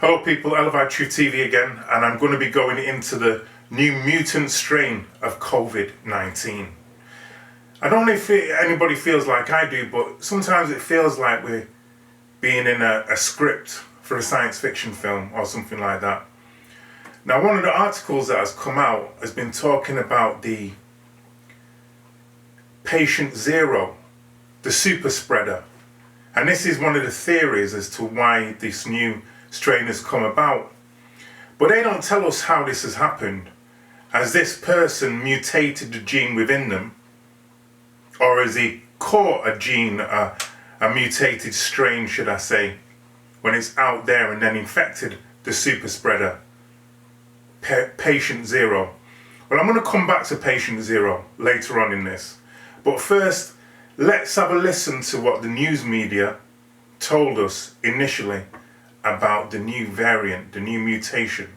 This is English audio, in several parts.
Hello people, ELAVI Truth TV again, and I'm going to be going into the new mutant strain of COVID-19. I don't know if anybody feels like I do, but sometimes it feels like we're being in a script for a science fiction film or something like that. Now, one of the articles that has come out has been talking about the patient zero, the super spreader. And this is one of the theories as to why this new strain has come about. But they don't tell us how this has happened. Has this person mutated the gene within them? Or has he caught a gene, a mutated strain, should I say, when it's out there and then infected the super spreader, patient zero? Well, I'm going to come back to patient zero later on in this. But first, let's have a listen to what the news media told us initially about the new variant, the new mutation.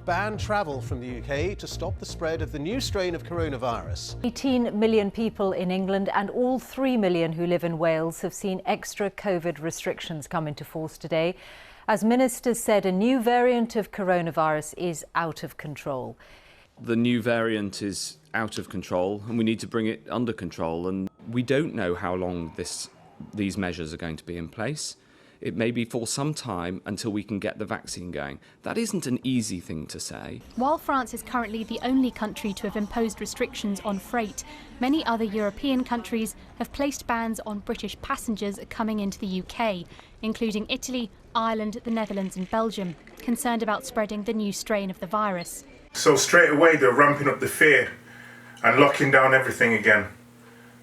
Ban travel from the UK to stop the spread of the new strain of coronavirus. 18 million people in England and all 3 million who live in Wales have seen extra COVID restrictions come into force today. As ministers said, a new variant of coronavirus is out of control. The new variant is out of control and we need to bring it under control, and we don't know how long these measures are going to be in place. It may be for some time until we can get the vaccine going. That isn't an easy thing to say. While France is currently the only country to have imposed restrictions on freight, many other European countries have placed bans on British passengers coming into the UK, including Italy, Ireland, the Netherlands and Belgium, concerned about spreading the new strain of the virus. So straight away they're ramping up the fear and locking down everything again,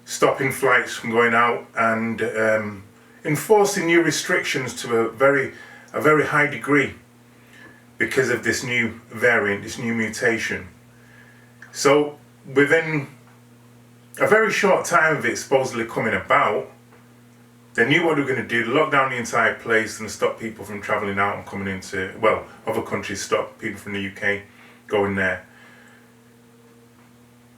stopping flights from going out and enforcing new restrictions to a very high degree because of this new variant, this new mutation. So within a very short time of it supposedly coming about, they knew what they were going to do, lock down the entire place and stop people from travelling out and coming into, well, other countries, stop people from the UK going there.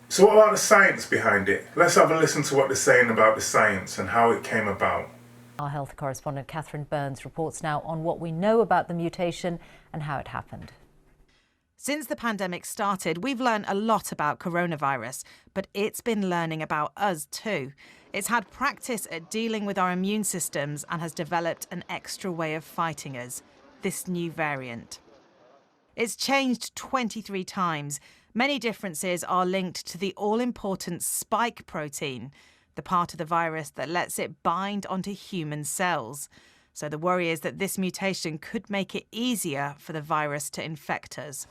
So what about the science behind it? Let's have a listen to what they're saying about the science and how it came about. Our health correspondent Catherine Burns reports now on what we know about the mutation and how it happened. Since the pandemic started, we've learned a lot about coronavirus, but it's been learning about us too. It's had practice at dealing with our immune systems and has developed an extra way of fighting us, this new variant. It's changed 23 times. Many differences are linked to the all-important spike protein, the part of the virus that lets it bind onto human cells. So the worry is that this mutation could make it easier for the virus to infect us.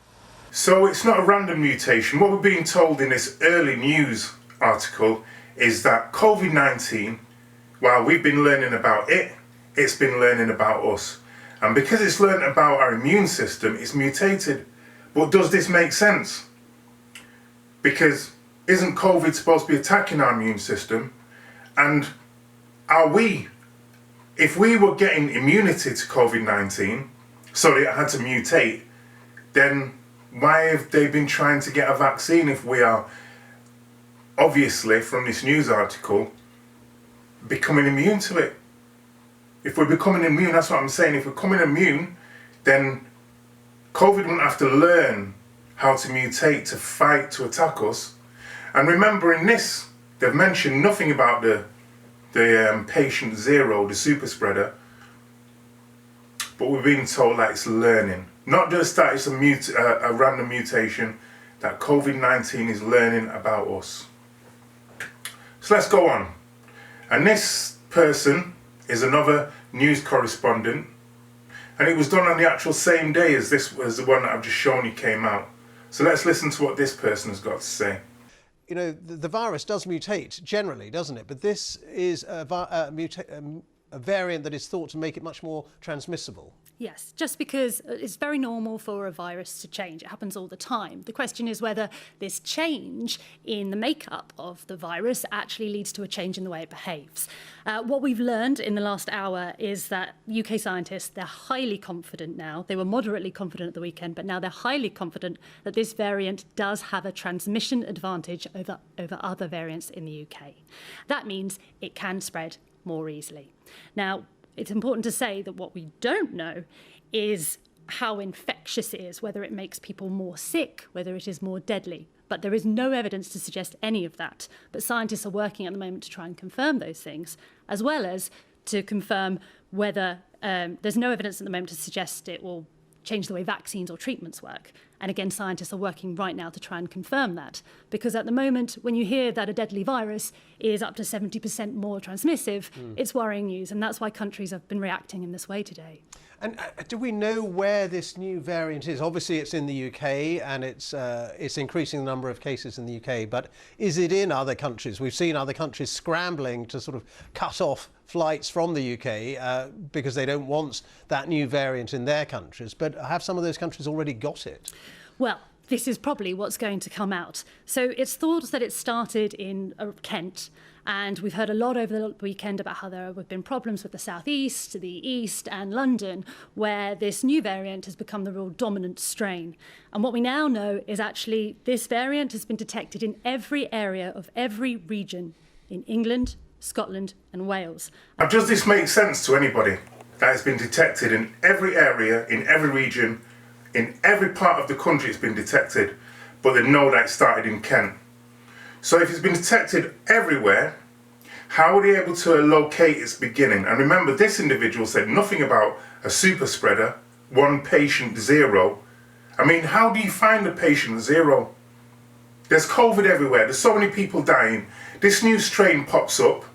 So it's not a random mutation. What we're being told in this early news article is that COVID-19, while we've been learning about it, it's been learning about us. And because it's learned about our immune system, it's mutated. But does this make sense? Because isn't COVID supposed to be attacking our immune system? And are we, if we were getting immunity to COVID-19, so it had to mutate, then why have they been trying to get a vaccine if we are, obviously, from this news article, becoming immune to it? If we're becoming immune, that's what I'm saying, if we're becoming immune, then COVID wouldn't have to learn how to mutate, to fight, to attack us. And remember in this, they've mentioned nothing about the patient zero, the super spreader, but we're being told that it's learning. Not just that it's a random mutation, that COVID-19 is learning about us. So let's go on. And this person is another news correspondent, and it was done on the actual same day as this was the one that I've just shown you came out. So let's listen to what this person has got to say. You know, the virus does mutate generally, doesn't it? But this is a variant that is thought to make it much more transmissible. Yes, just because it's very normal for a virus to change. It happens all the time. The question is whether this change in the makeup of the virus actually leads to a change in the way it behaves. What we've learned in the last hour is that UK scientists, they're highly confident now. They were moderately confident at the weekend, but now they're highly confident that this variant does have a transmission advantage over other variants in the UK. That means it can spread more easily. Now, it's important to say that what we don't know is how infectious it is, whether it makes people more sick, whether it is more deadly. But there is no evidence to suggest any of that. But scientists are working at the moment to try and confirm those things, as well as to confirm whether there's no evidence at the moment to suggest it will change the way vaccines or treatments work. And again, scientists are working right now to try and confirm that. Because at the moment, when you hear that a deadly virus is up to 70% more transmissive, it's worrying news. And that's why countries have been reacting in this way today. And do we know where this new variant is? Obviously, it's in the UK, and it's increasing the number of cases in the UK. But is it in other countries? We've seen other countries scrambling to sort of cut off flights from the UK because they don't want that new variant in their countries. But have some of those countries already got it? Well, this is probably what's going to come out. So it's thought that it started in Kent. And we've heard a lot over the weekend about how there have been problems with the southeast, the east and London, where this new variant has become the real dominant strain. And what we now know is actually this variant has been detected in every area of every region in England, Scotland and Wales. Now, does this make sense to anybody? That it's been detected in every area, in every region, in every part of the country it's been detected, but they know that it started in Kent. So if it's been detected everywhere, how are they able to locate its beginning? And remember, this individual said nothing about a super spreader, one patient zero. I mean, how do you find a patient zero? There's COVID everywhere. There's so many people dying. This new strain pops up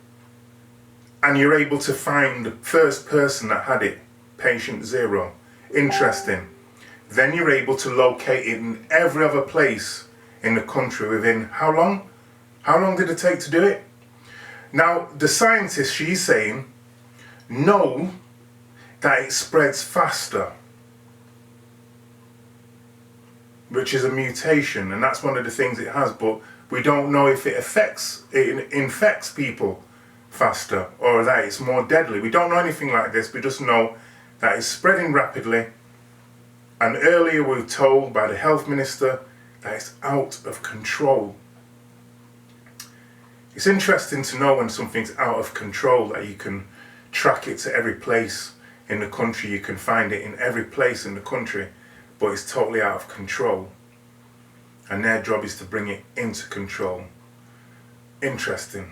and you're able to find the first person that had it, patient zero. Interesting. Then you're able to locate it in every other place in the country within how long? How long did it take to do it? Now, the scientists, she's saying, know that it spreads faster, which is a mutation, and that's one of the things it has, but we don't know if it infects people faster or that it's more deadly. We don't know anything like this. We just know that it's spreading rapidly, and earlier we were told by the health minister that it's out of control. It's interesting to know when something's out of control that you can track it to every place in the country. You can find it in every place in the country, but it's totally out of control. And their job is to bring it into control. Interesting.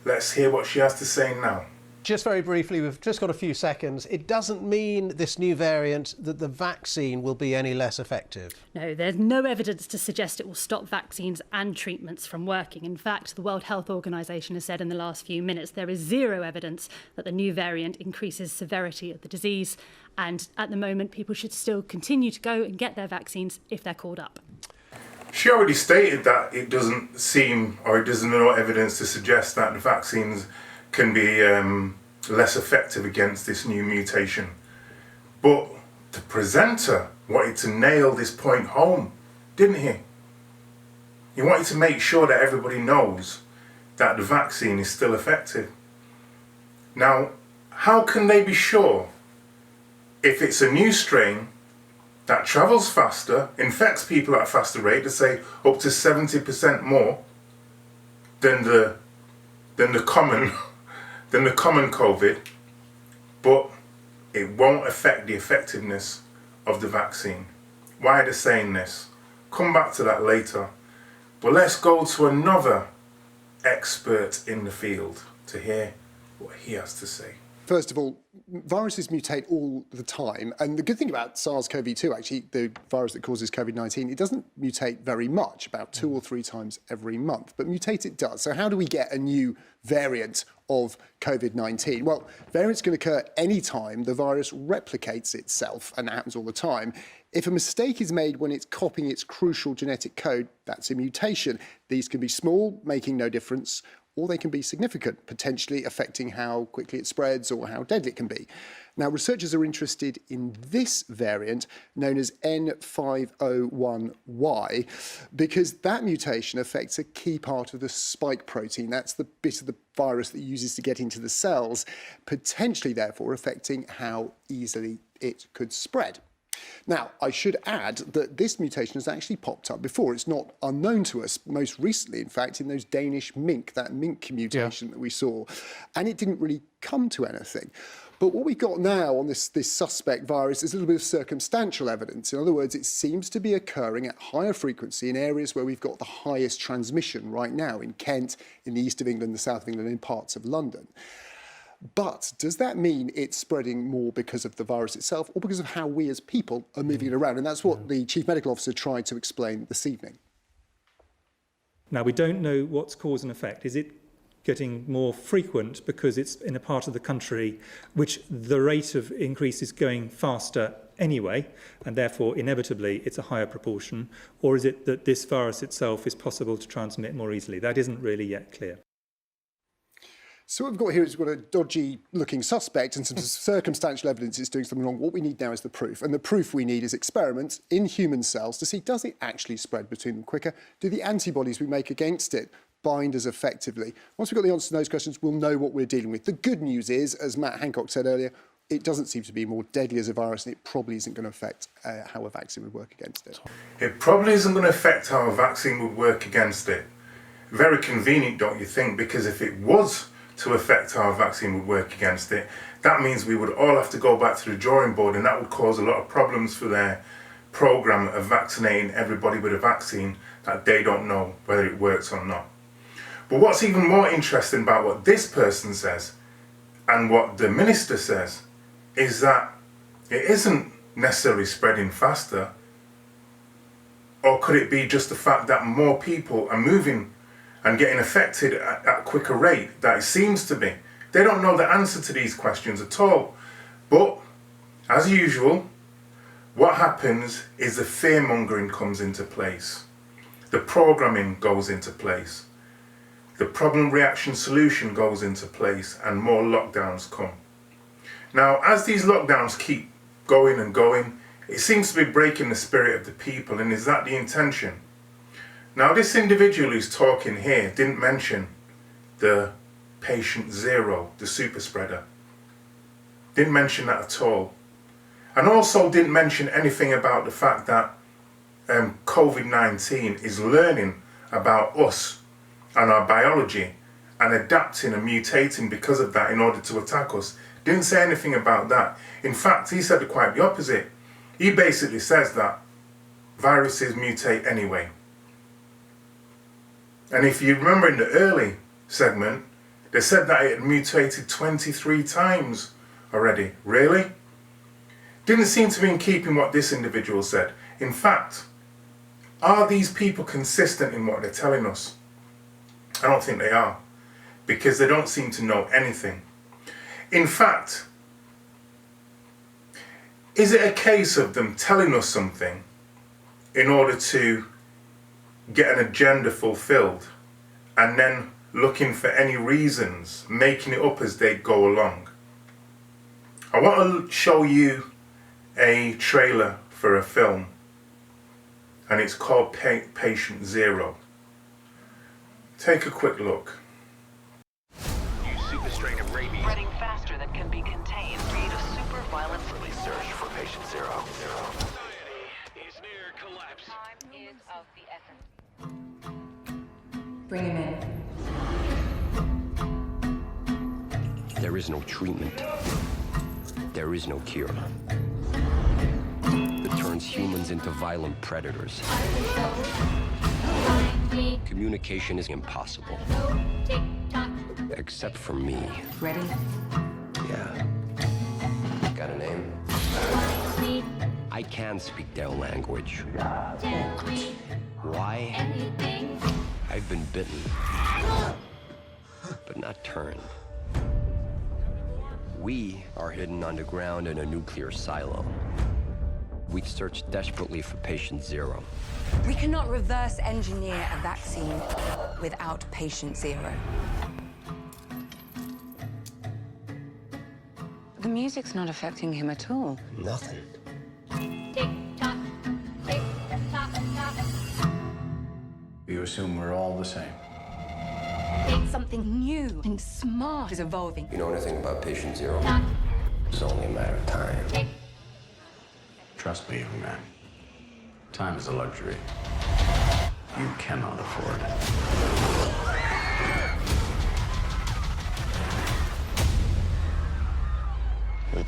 Let's hear what she has to say now. Just very briefly, we've just got a few seconds. It doesn't mean, this new variant, that the vaccine will be any less effective. No, there's no evidence to suggest it will stop vaccines and treatments from working. In fact, the World Health Organization has said in the last few minutes there is zero evidence that the new variant increases severity of the disease. And at the moment, people should still continue to go and get their vaccines if they're called up. She already stated that it doesn't seem, or it doesn't know evidence to suggest that the vaccines can be less effective against this new mutation. But the presenter wanted to nail this point home, didn't he? He wanted to make sure that everybody knows that the vaccine is still effective. Now, how can they be sure if it's a new strain that travels faster, infects people at a faster rate, to say up to 70% more than the common COVID, but it won't affect the effectiveness of the vaccine? Why are they saying this? Come back to that later. But let's go to another expert in the field to hear what he has to say. First of all, viruses mutate all the time. And the good thing about SARS-CoV-2, actually, the virus that causes COVID-19, it doesn't mutate very much, about 2 or 3 times every month. But mutate it does. So how do we get a new variant of COVID-19? Well, variants can occur any time the virus replicates itself, and that happens all the time. If a mistake is made when it's copying its crucial genetic code, that's a mutation. These can be small, making no difference, or they can be significant, potentially affecting how quickly it spreads or how deadly it can be. Now, researchers are interested in this variant, known as N501Y, because that mutation affects a key part of the spike protein. That's the bit of the virus that uses to get into the cells, potentially, therefore, affecting how easily it could spread. Now, I should add that this mutation has actually popped up before. It's not unknown to us, most recently, in fact, in those Danish mink, that mink mutation that we saw. And it didn't really come to anything. But what we've got now on this suspect virus is a little bit of circumstantial evidence. In other words, it seems to be occurring at higher frequency in areas where we've got the highest transmission right now, in Kent, in the east of England, the south of England, and in parts of London. But does that mean it's spreading more because of the virus itself or because of how we as people are moving it around? And that's what the Chief Medical Officer tried to explain this evening. Now, we don't know what's cause and effect. Is it getting more frequent because it's in a part of the country which the rate of increase is going faster anyway, and therefore inevitably it's a higher proportion? Or is it that this virus itself is possible to transmit more easily? That isn't really yet clear. So what we've got here is we've got a dodgy-looking suspect and some circumstantial evidence it's doing something wrong. What we need now is the proof. And the proof we need is experiments in human cells to see, does it actually spread between them quicker? Do the antibodies we make against it bind as effectively? Once we've got the answer to those questions, we'll know what we're dealing with. The good news is, as Matt Hancock said earlier, it doesn't seem to be more deadly as a virus, and it probably isn't going to affect how a vaccine would work against it. It probably isn't going to affect how a vaccine would work against it. Very convenient, don't you think? Because if it was to affect how a vaccine would work against it, that means we would all have to go back to the drawing board, and that would cause a lot of problems for their program of vaccinating everybody with a vaccine that they don't know whether it works or not. But what's even more interesting about what this person says and what the minister says is that it isn't necessarily spreading faster. Or could it be just the fact that more people are moving and getting affected at a quicker rate that it seems to be? They don't know the answer to these questions at all. But, as usual, what happens is the fear-mongering comes into place. The programming goes into place. The problem, reaction, solution goes into place, and more lockdowns come. Now, as these lockdowns keep going and going, it seems to be breaking the spirit of the people, and is that the intention? Now, this individual who's talking here didn't mention the patient zero, the super spreader. Didn't mention that at all. And also didn't mention anything about the fact that COVID-19 is learning about us and our biology and adapting and mutating because of that in order to attack us. Didn't say anything about that. In fact, he said quite the opposite. He basically says that viruses mutate anyway. And if you remember in the early segment, they said that it had mutated 23 times already. Really? Didn't seem to be in keeping what this individual said. In fact, are these people consistent in what they're telling us? I don't think they are, because they don't seem to know anything. In fact, is it a case of them telling us something in order to get an agenda fulfilled and then looking for any reasons, making it up as they go along? I want to show you a trailer for a film, and it's called Patient Zero. Take a quick look. New super strain of rabies. Spreading faster than can be contained. Read a super violent. Please search for Patient Zero. Society is near collapse. Time is of the essence. Bring him in. There is no treatment. There is no cure. It turns humans into violent predators. Communication is impossible. Except for me. Ready? Yeah. Got a name? I can speak their language. Why? I've been bitten, but not turned. We are hidden underground in a nuclear silo. We've searched desperately for Patient Zero. We cannot reverse engineer a vaccine without Patient Zero. The music's not affecting him at all. Nothing. Tick-tock, tick-tock-tock. You assume we're all the same. Something new and smart is evolving. You know anything about Patient Zero? It's only a matter of time. Trust me, young man. Time is a luxury. You cannot afford it.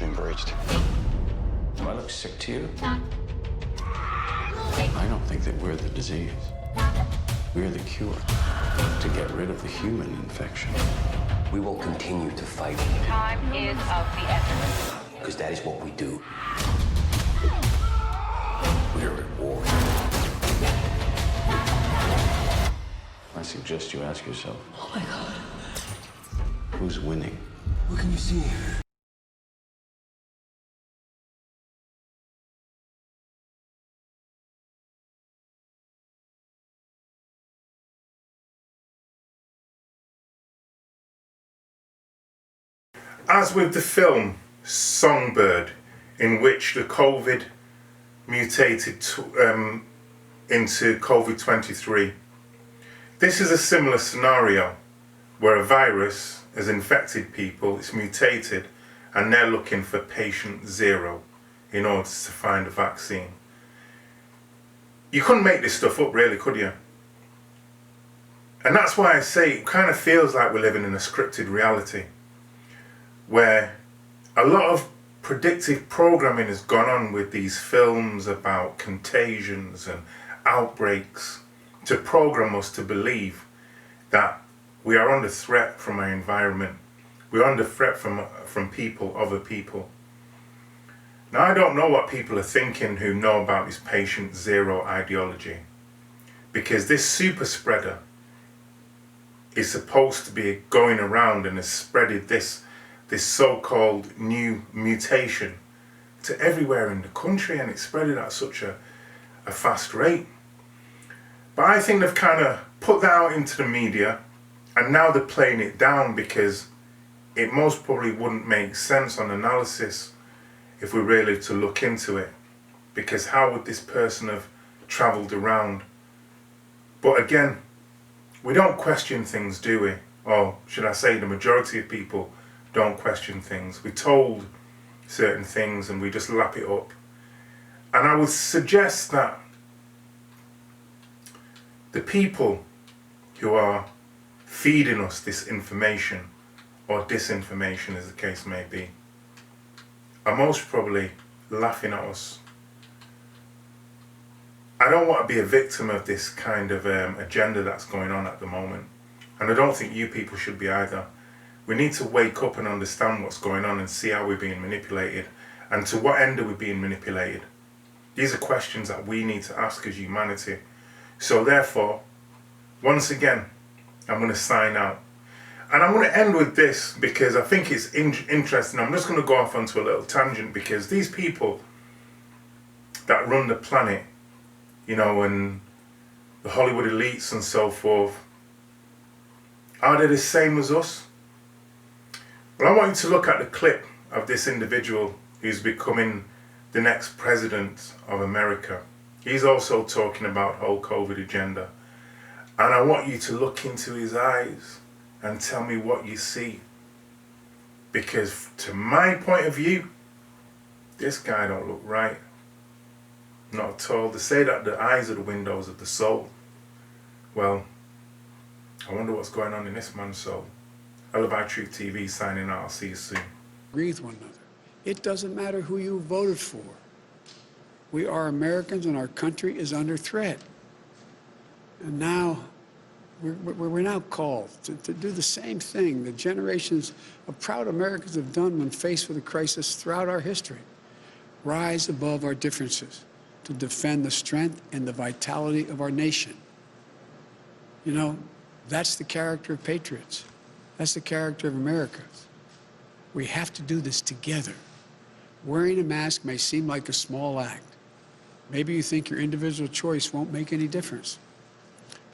been breached. Do I look sick to you? I don't think that we're the disease. We're the cure to get rid of the human infection. We will continue to fight. Time is of the essence. Because that is what we do. We're at war. I suggest you ask yourself, Oh my God. who's winning? What can you see? As with the film Songbird, in which the COVID mutated into COVID-23, this is a similar scenario where a virus has infected people, it's mutated, and they're looking for patient zero in order to find a vaccine. You couldn't make this stuff up, really, could you? And that's why I say it kind of feels like we're living in a scripted reality, where a lot of predictive programming has gone on with these films about contagions and outbreaks to program us to believe that we are under threat from our environment. We're under threat from people, other people. Now, I don't know what people are thinking who know about this patient zero ideology, because this super spreader is supposed to be going around and has spreaded this so-called new mutation to everywhere in the country, and it's spreading at such a fast rate. But I think they've kind of put that out into the media, and now they're playing it down because it most probably wouldn't make sense on analysis if we really to look into it, because how would this person have travelled around? But again, we don't question things, do we? Or should I say the majority of people don't question things. We're told certain things and we just lap it up. And I would suggest that the people who are feeding us this information, or disinformation as the case may be, are most probably laughing at us. I don't want to be a victim of this kind of agenda that's going on at the moment. And I don't think you people should be either. We need to wake up and understand what's going on and see how we're being manipulated, and to what end are we being manipulated. These are questions that we need to ask as humanity. So therefore, once again, I'm going to sign out. And I'm going to end with this because I think it's interesting. I'm just going to go off onto a little tangent, because these people that run the planet, you know, and the Hollywood elites and so forth, are they the same as us? Well, I want you to look at the clip of this individual who's becoming the next president of America. He's also talking about whole COVID agenda. And I want you to look into his eyes and tell me what you see. Because to my point of view, this guy don't look right. Not at all. They say that the eyes are the windows of the soul. Well, I wonder what's going on in this man's soul. ELAVI Truth TV signing out. I'll see you soon. Agree with one another. It doesn't matter who you voted for. We are Americans and our country is under threat. And now, we're now called to do the same thing that generations of proud Americans have done when faced with a crisis throughout our history. Rise above our differences to defend the strength and the vitality of our nation. You know, that's the character of patriots. That's the character of Americans. We have to do this together. Wearing a mask may seem like a small act. Maybe you think your individual choice won't make any difference.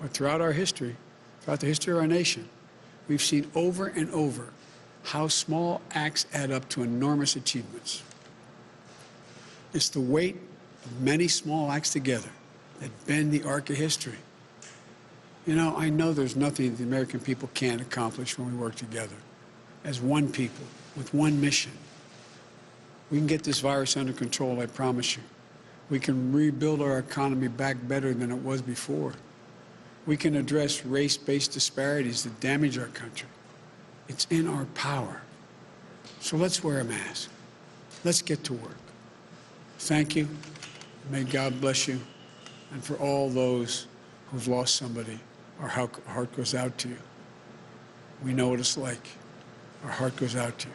But throughout our history, throughout the history of our nation, we've seen over and over how small acts add up to enormous achievements. It's the weight of many small acts together that bend the arc of history. You know, I know there's nothing the American people can't accomplish when we work together as one people with one mission. We can get this virus under control, I promise you. We can rebuild our economy back better than it was before. We can address race-based disparities that damage our country. It's in our power. So let's wear a mask. Let's get to work. Thank you. May God bless you. And for all those who've lost somebody, our heart goes out to you. We know what it's like. Our heart goes out to you.